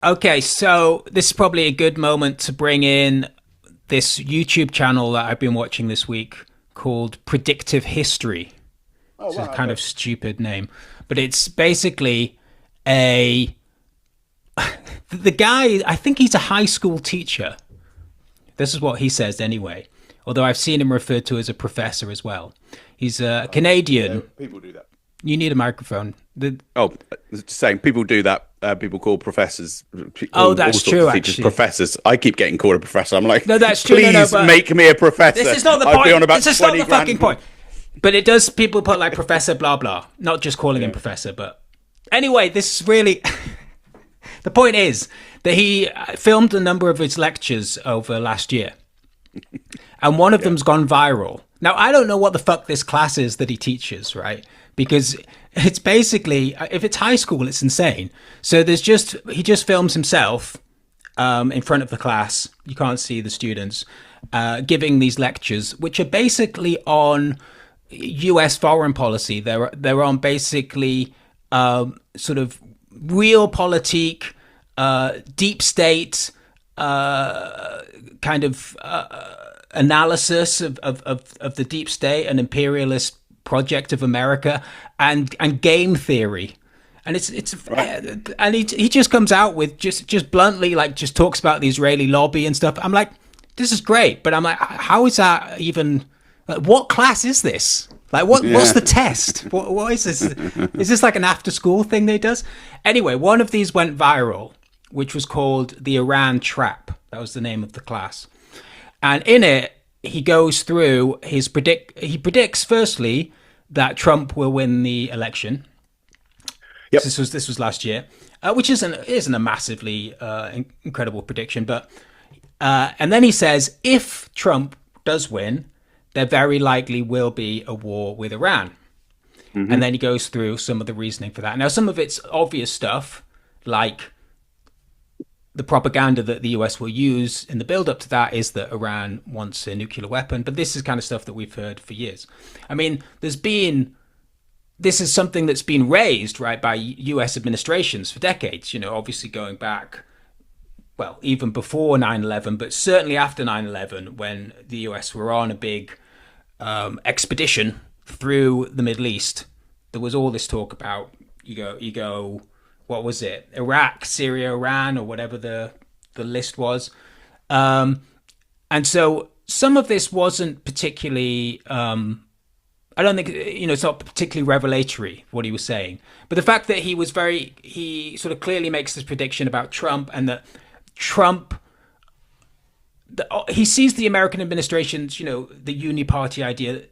Okay, so this is probably a good moment to bring in this YouTube channel that I've been watching this week called Predictive History. Oh It's a wow, kind okay. of stupid name, but it's basically a the guy. I think he's a high school teacher. This is what he says anyway. Although I've seen him referred to as a professor as well. He's a Yeah, Canadian. people do that. You need a microphone. Oh, just saying, people do that. People call professors, Oh, all that's sorts true. of teachers Actually, professors. I keep getting called a professor. I'm like, no, that's true. No, no, please but make me a this professor. is not the I'd be on point. about This is not 20 the fucking grand. point. But it does. People put like Professor blah blah, not just calling him Yeah. Professor. But anyway, this is really the point is that he filmed a number of his lectures over last year, and one of Yeah. them's gone viral. Now I don't know what the fuck this class is that he teaches, right? Because it's basically, if it's high school, it's insane. So he just films himself in front of the class. You can't see the students giving these lectures, which are basically on U.S. foreign policy. They're on basically sort of realpolitik, deep state kind of analysis of the deep state and imperialist project of America and game theory. And it's Right. and he just comes out with just bluntly like just talks about the Israeli lobby and stuff. I'm like, this is great, but I'm like, how is that even? Like, what class is this? Like, what's Yeah. the test? What is this? Is this like an after school thing that he does? Anyway, one of these went viral, which was called the Iran Trap. That was the name of the class, and in it he goes through he predicts firstly that Trump will win the election. Yep. This was last year, which isn't a massively incredible prediction, but and then he says if Trump does win, there very likely will be a war with Iran, and then he goes through some of the reasoning for that. Now, some of it's obvious stuff, like the propaganda that the US will use in the build up to that is that Iran wants a nuclear weapon, but this is kind of stuff that we've heard for years. I mean, this is something that's been raised, right, by US administrations for decades, obviously going back, well, even before 9/11, but certainly after 9/11, when the US were on a big expedition through the Middle East. There was all this talk about, what was it? Iraq, Syria, Iran, or whatever the list was. And so some of this wasn't particularly, I don't think, it's not particularly revelatory what he was saying. But the fact that he sort of clearly makes this prediction about Trump and that Trump, he sees the American administration's, the uniparty idea.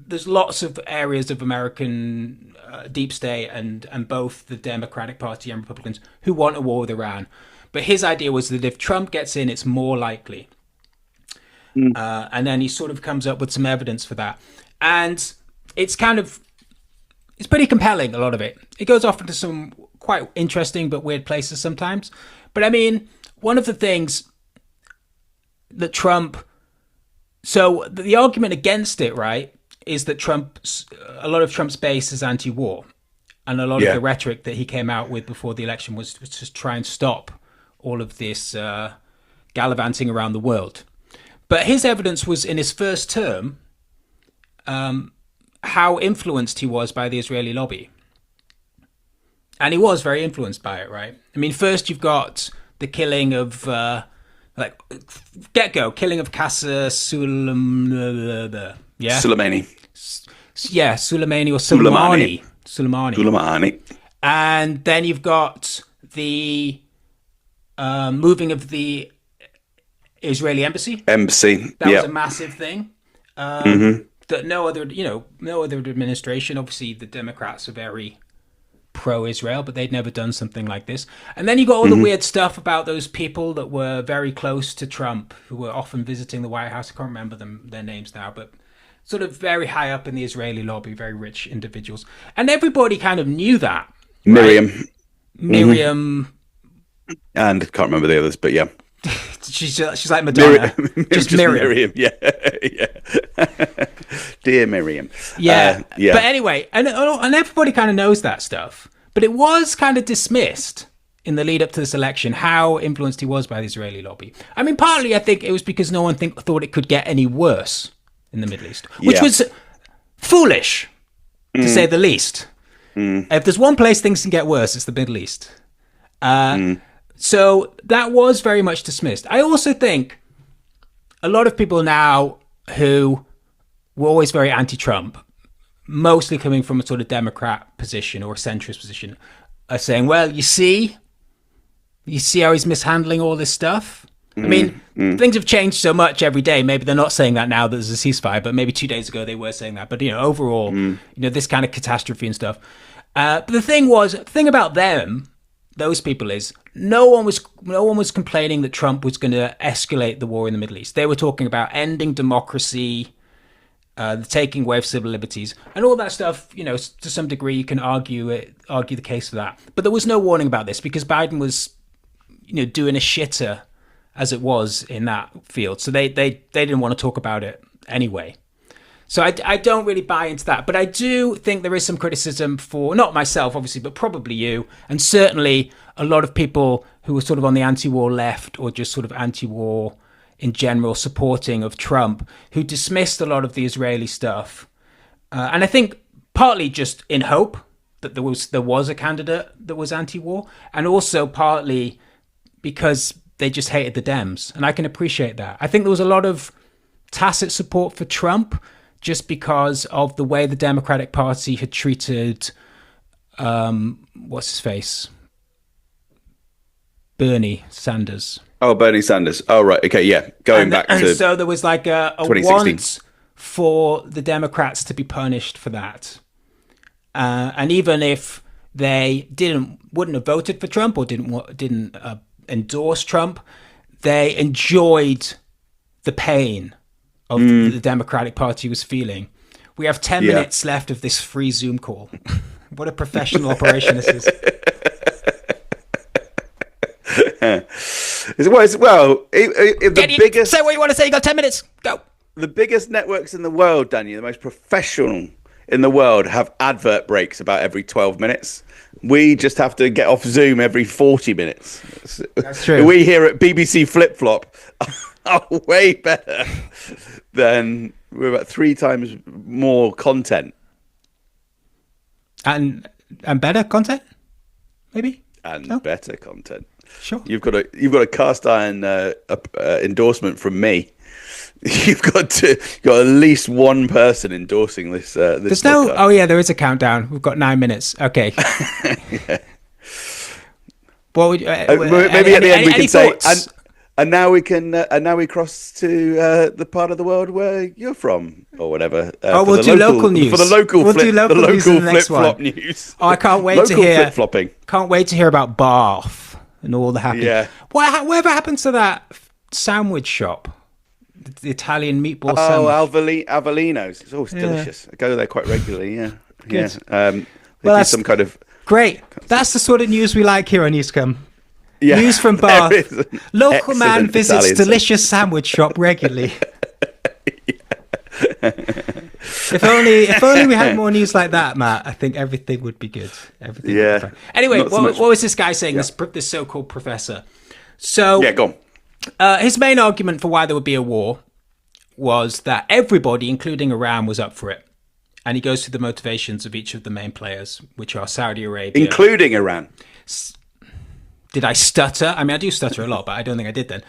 There's lots of areas of American deep state and both the Democratic Party and Republicans who want a war with Iran. But his idea was that if Trump gets in, it's more likely. And then he sort of comes up with some evidence for that. And it's pretty compelling, a lot of it. It goes off into some quite interesting but weird places sometimes. But I mean, one of the things that so the argument against it, right, is that a lot of Trump's base is anti-war. And a lot of Yeah. the rhetoric that he came out with before the election was to try and stop all of this gallivanting around the world. But his evidence was in his first term, how influenced he was by the Israeli lobby. And he was very influenced by it, right? I mean, first you've got the killing of, killing of Qasem Soleimani. Yeah? Soleimani. Yeah, Soleimani or Soleimani. Soleimani. Soleimani. And then you've got the moving of the Israeli embassy. Embassy. That was Yeah. a massive thing. That no other administration. Obviously, the Democrats are very pro-Israel, but they'd never done something like this. And then you got all the weird stuff about those people that were very close to Trump, who were often visiting the White House. I can't remember their names now, but sort of very high up in the Israeli lobby, very rich individuals. And everybody kind of knew that. Miriam. Miriam, And can't remember the others, but yeah. she's like Madonna, just Miriam. Miriam. Yeah. Yeah. Dear Miriam. Yeah. Yeah. But anyway, and everybody kind of knows that stuff. But it was kind of dismissed in the lead up to this election, how influenced he was by the Israeli lobby. I mean, partly I think it was because no one thought it could get any worse in the Middle East, which was foolish, to say the least. If there's one place things can get worse, it's the Middle East. So that was very much dismissed. I also think a lot of people now who were always very anti-Trump, mostly coming from a sort of Democrat position or a centrist position, are saying, well, you see how he's mishandling all this stuff? I mean, things have changed so much every day. Maybe they're not saying that now that there's a ceasefire, but maybe 2 days ago they were saying that. But, overall, this kind of catastrophe and stuff. But the thing about them, those people, is no one was complaining that Trump was going to escalate the war in the Middle East. They were talking about ending democracy, the taking away of civil liberties, and all that stuff. To some degree, you can argue the case for that. But there was no warning about this because Biden was, doing a shitter as it was in that field. So they didn't want to talk about it anyway. So I don't really buy into that. But I do think there is some criticism for, not myself, obviously, but probably you, and certainly a lot of people who were sort of on the anti-war left or just sort of anti-war in general, supporting of Trump, who dismissed a lot of the Israeli stuff. And I think partly just in hope that there was a candidate that was anti-war, and also partly because they just hated the Dems. And I can appreciate that. I think there was a lot of tacit support for Trump just because of the way the Democratic Party had treated, what's his face? Bernie Sanders. Oh, Bernie Sanders. Oh, right. Okay, yeah. Going back to so there was like a want for the Democrats to be punished for that. And even if they wouldn't have voted for Trump or didn't endorse Trump, they enjoyed the pain of the Democratic Party was feeling. We have 10 minutes left of this free Zoom call. What a professional operation this is. Biggest. Say what you want to say. You got 10 minutes. Go. The biggest networks in the world, Daniel, the most professional in the world, have advert breaks about every 12 minutes. We just have to get off Zoom every 40 minutes. That's true. We here at BBC Flip Flop are way better than we're about 3 times more content. And better content, maybe? And better content. Sure. You've got a cast iron endorsement from me. You've got at least one person endorsing this. There's no. Oh yeah, there is a countdown. We've got 9 minutes. Okay. Yeah. Well, maybe at the end we can say, and now we can, and now we cross to the part of the world where you're from, or whatever. We'll do local news for the local. We'll do local news in the next flip-flop one. News. Oh, I can't wait to hear. Flip-flopping. Can't wait to hear about Bath and all the happy. Yeah. Whatever happened to that sandwich shop? The Italian meatball sandwich. Avellino's. It's always delicious. I go there quite regularly. Yeah. Good. Yeah. Well, that's some kind of great. That's the sort of news we like here on Newscum. Yeah, news from Bath. Local man visits Italian delicious sandwich shop regularly. If only we had more news like that, Matt. I think everything would be good. Everything. Would be fine. Anyway, what was this guy saying? Yeah. This so-called professor. So yeah, go on. His main argument for why there would be a war was that everybody, including Iran, was up for it. And he goes through the motivations of each of the main players, which are Saudi Arabia. Including Iran. Did I stutter? I mean, I do stutter a lot, but I don't think I did then.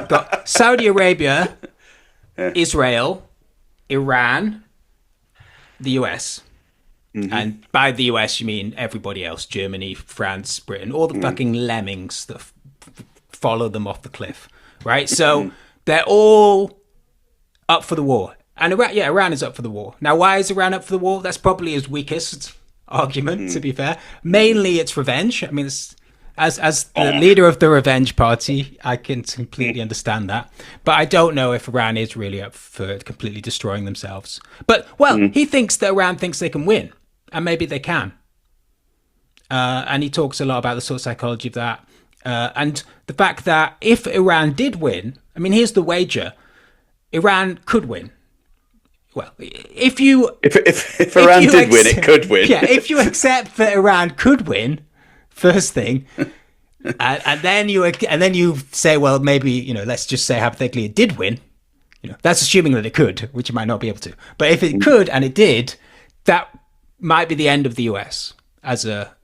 Got Saudi Arabia, Israel, Iran, the US. Mm-hmm. And by the US, you mean everybody else. Germany, France, Britain. All the fucking lemmings that follow them off the cliff. Right? So they're all up for the war. And Iran is up for the war. Now, why is Iran up for the war? That's probably his weakest argument, to be fair. Mainly it's revenge. I mean, as the leader of the revenge party, I can completely understand that. But I don't know if Iran is really up for completely destroying themselves. But, he thinks that Iran thinks they can win. And maybe they can. And he talks a lot about the sort of psychology of that. And the fact that if Iran did win, I mean, here's the wager. Iran could win. Well, if Iran did win, it could win. Yeah, if you accept that Iran could win, first thing, and then you say, well, maybe, let's just say hypothetically it did win. That's assuming that it could, which it might not be able to. But if it could and it did, that might be the end of the US as a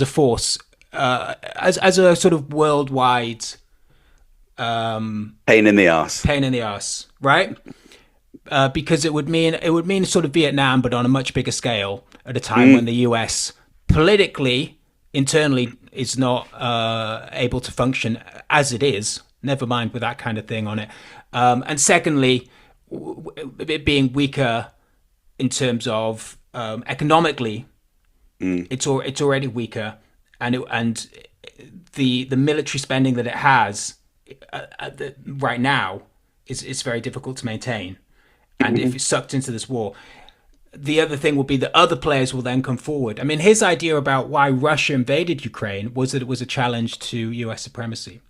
force, as a sort of worldwide pain in the arse, right? Because it would mean sort of Vietnam, but on a much bigger scale at a time when the US politically, internally, is not able to function as it is. Never mind with that kind of thing on it. And secondly, it being weaker in terms of economically, it's already weaker, and the military spending that it has right now is very difficult to maintain. And if it's sucked into this war, the other thing will be that other players will then come forward. I mean, his idea about why Russia invaded Ukraine was that it was a challenge to US supremacy.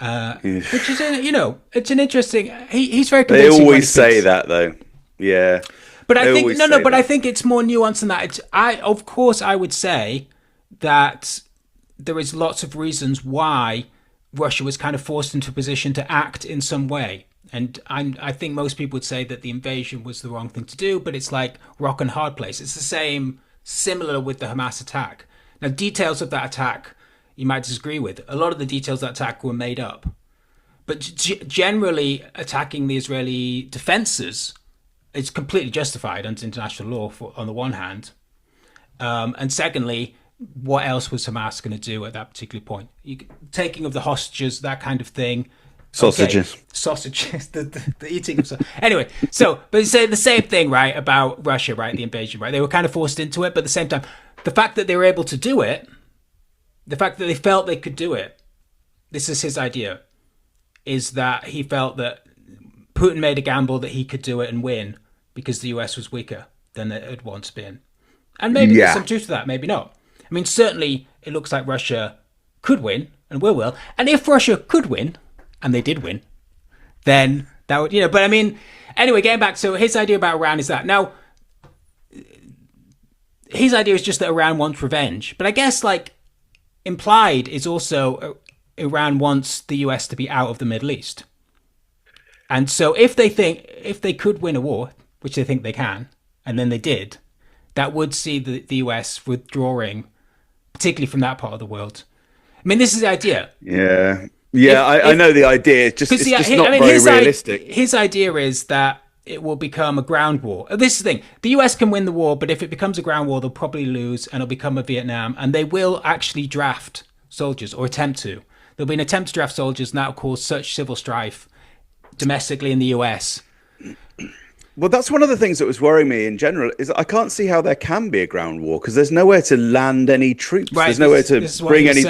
Which is, it's an interesting. He's very convincing. They always say that, though. Yeah, but I think But I think it's more nuanced than that. Of course, I would say that there is lots of reasons why Russia was kind of forced into a position to act in some way. And I think most people would say that the invasion was the wrong thing to do, but it's like rock and hard place. It's similar with the Hamas attack. Now, details of that attack you might disagree with. A lot of the details of that attack were made up. But generally, attacking the Israeli defenses is completely justified under international law, on the one hand. And secondly, what else was Hamas going to do at that particular point? Taking of the hostages, that kind of thing. Sausages. Okay. Sausages, the eating of sausages. Anyway, but say the same thing, right, about Russia, right, the invasion, right? They were kind of forced into it, but at the same time, the fact that they were able to do it, the fact that they felt they could do it, this is his idea, is that he felt that Putin made a gamble that he could do it and win because the US was weaker than it had once been. And maybe there's some truth to that, maybe not. I mean, certainly it looks like Russia could win and will. And if Russia could win, and they did win, then that would, but I mean, anyway, getting back, so his idea about Iran is that. Now, his idea is just that Iran wants revenge. But I guess, implied is also Iran wants the US to be out of the Middle East. And so if they could win a war, which they think they can, and then they did, that would see the US withdrawing, particularly from that part of the world. I mean, this is the idea. Yeah, I know the idea. It's just not very realistic. His idea is that it will become a ground war. This is the thing. The US can win the war, but if it becomes a ground war, they'll probably lose, and it'll become a Vietnam, and they will actually draft soldiers, or attempt to. There'll be an attempt to draft soldiers, and that will cause such civil strife domestically in the US. Well, that's one of the things that was worrying me in general, is I can't see how there can be a ground war, because there's nowhere to land any troops. Right, there's nowhere to bring any...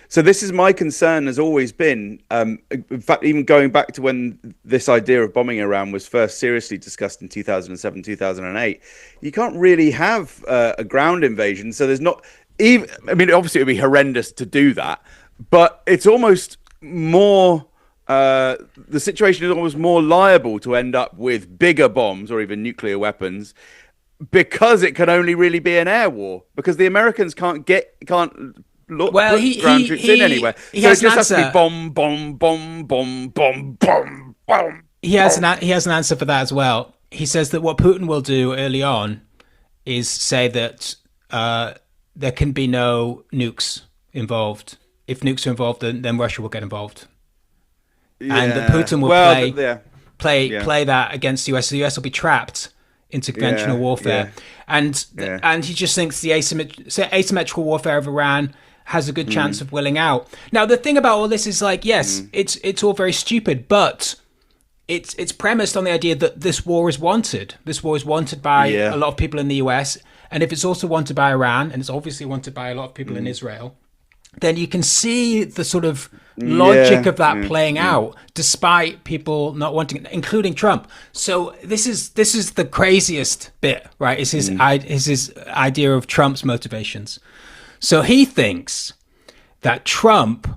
So this is my concern, has always been, in fact, even going back to when this idea of bombing Iran was first seriously discussed in 2007, 2008, you can't really have a ground invasion. So there's not even, I mean, obviously it would be horrendous to do that, but it's almost more, the situation is almost more liable to end up with bigger bombs or even nuclear weapons, because it can only really be an air war, because the Americans can't put ground troops in anywhere. So it just has to be bomb, bomb, bomb, bomb, bomb, bomb, bomb. He has an answer for that as well. He says that what Putin will do early on is say that there can be no nukes involved. If nukes are involved, then Russia will get involved. Yeah. And that Putin will play that against the US. So the US will be trapped into conventional warfare. And he just thinks the asymmetrical warfare of Iran has a good chance of willing out. Now, the thing about all this is yes, it's all very stupid, but it's premised on the idea that this war is wanted. This war is wanted by a lot of people in the US. And if it's also wanted by Iran, and it's obviously wanted by a lot of people in Israel, then you can see the sort of logic of that playing out, despite people not wanting it, including Trump. So this is the craziest bit, right? Is his idea of Trump's motivations. So he thinks that Trump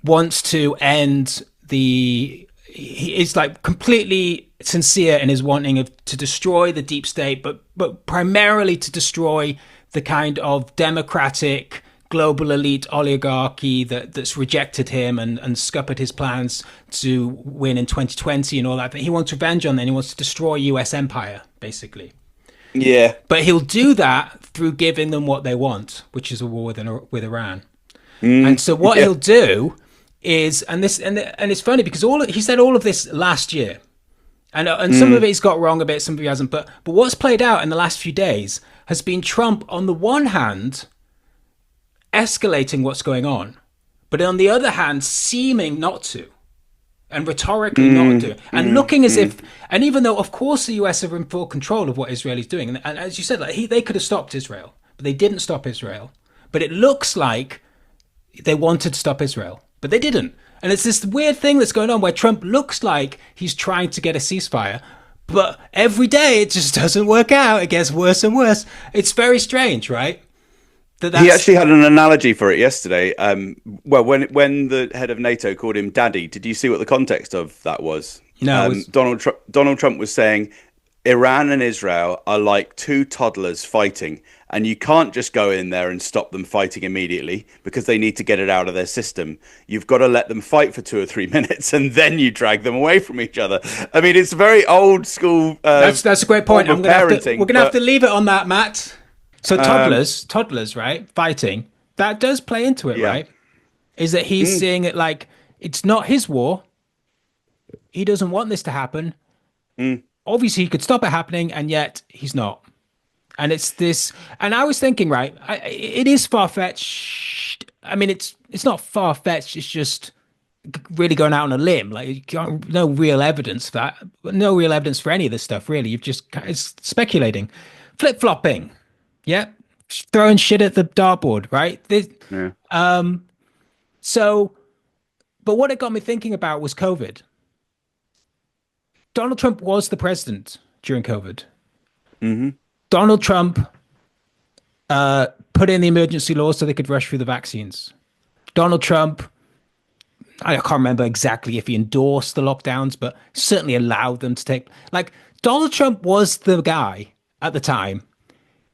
wants to end he is completely sincere in his wanting to destroy the deep state, but primarily to destroy the kind of democratic, global elite oligarchy that's rejected him and scuppered his plans to win in 2020 and all that. He wants revenge on them. He wants to destroy US empire, basically. Yeah. But he'll do that through giving them what they want, which is a war with Iran. And so what he'll do is, and it's funny because he said all of this last year. And some of it he's got wrong a bit, some of it he hasn't. But what's played out in the last few days has been Trump, on the one hand, escalating what's going on, but on the other hand, seeming not to, and rhetorically not to, and looking as if, and even though, of course, the US are in full control of what Israel is doing, and as you said, they could have stopped Israel, but they didn't stop Israel. But it looks like they wanted to stop Israel, but they didn't. And it's this weird thing that's going on where Trump looks like he's trying to get a ceasefire, but every day it just doesn't work out. It gets worse and worse. It's very strange, right? He actually had an analogy for it yesterday. Well, when the head of NATO called him daddy, did you see what the context of that was? No. Donald Trump was saying Iran and Israel are like two toddlers fighting, and you can't just go in there and stop them fighting immediately because they need to get it out of their system. You've got to let them fight for 2 or 3 minutes, and then you drag them away from each other. I mean, it's very old school. That's a great point. We're going to have to leave it on that, Matt. So toddlers, right, fighting, that does play into it, right? Is that he's seeing it like it's not his war. He doesn't want this to happen. Obviously, he could stop it happening, and yet he's not. And it's this. And I was thinking, right, it is far-fetched. I mean, it's not far-fetched. It's just really going out on a limb. Like, no real evidence for that. No real evidence for any of this stuff, really. It's speculating. Flip-flopping. Yeah, throwing shit at the dartboard, right? But what it got me thinking about was COVID. Donald Trump was the president during COVID. Donald Trump put in the emergency laws so they could rush through the vaccines. Donald Trump, I can't remember exactly if he endorsed the lockdowns, but certainly allowed them to take. Like, Donald Trump was the guy at the time.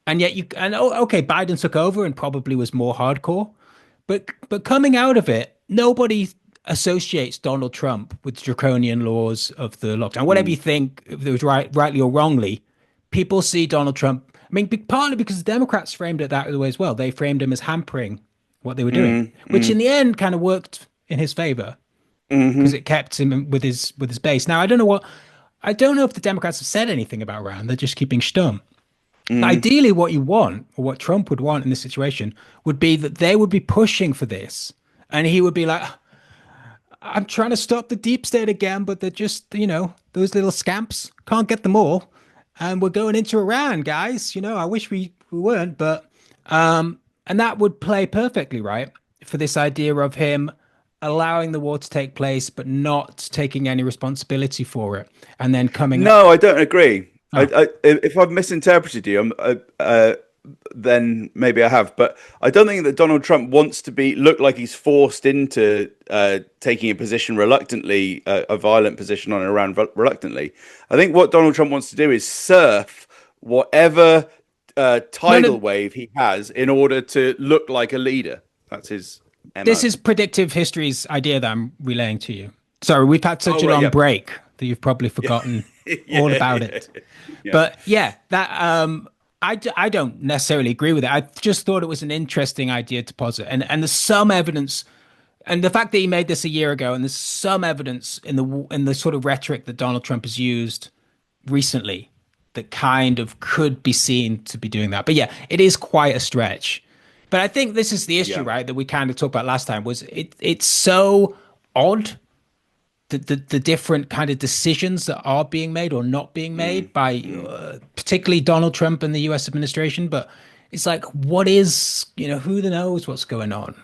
And yet Biden took over and probably was more hardcore, but coming out of it, nobody associates Donald Trump with draconian laws of the lockdown. Whatever you think, if it was rightly or wrongly, people see Donald Trump. I mean, partly because the Democrats framed it that way as well. They framed him as hampering what they were doing, which in the end kind of worked in his favor because it kept him with his base. Now, I don't know if the Democrats have said anything about Iran. They're just keeping stum. Ideally, what you want, or what Trump would want in this situation, would be that they would be pushing for this. And he would be like, I'm trying to stop the deep state again, but they're just, those little scamps, can't get them all. And we're going into Iran, guys. I wish we weren't, but, and that would play perfectly, right? For this idea of him allowing the war to take place, but not taking any responsibility for it. And then No, I don't agree. If I've misinterpreted you, then maybe I have. But I don't think that Donald Trump wants to look like he's forced into taking a position reluctantly, a violent position on Iran reluctantly. I think what Donald Trump wants to do is surf whatever tidal wave he has in order to look like a leader. That's his MO. This is predictive history's idea that I'm relaying to you. Sorry, we've had such a long break that you've probably forgotten all about it. But I don't necessarily agree with it. I just thought it was an interesting idea to posit, and there's some evidence, and the fact that he made this a year ago, and there's some evidence in the sort of rhetoric that Donald Trump has used recently that kind of could be seen to be doing that. But yeah, it is quite a stretch. But I think this is the issue, right, that we kind of talked about last time. Was it's so odd. The different kind of decisions that are being made or not being made by particularly Donald Trump and the US administration. But it's like, what is, who knows what's going on?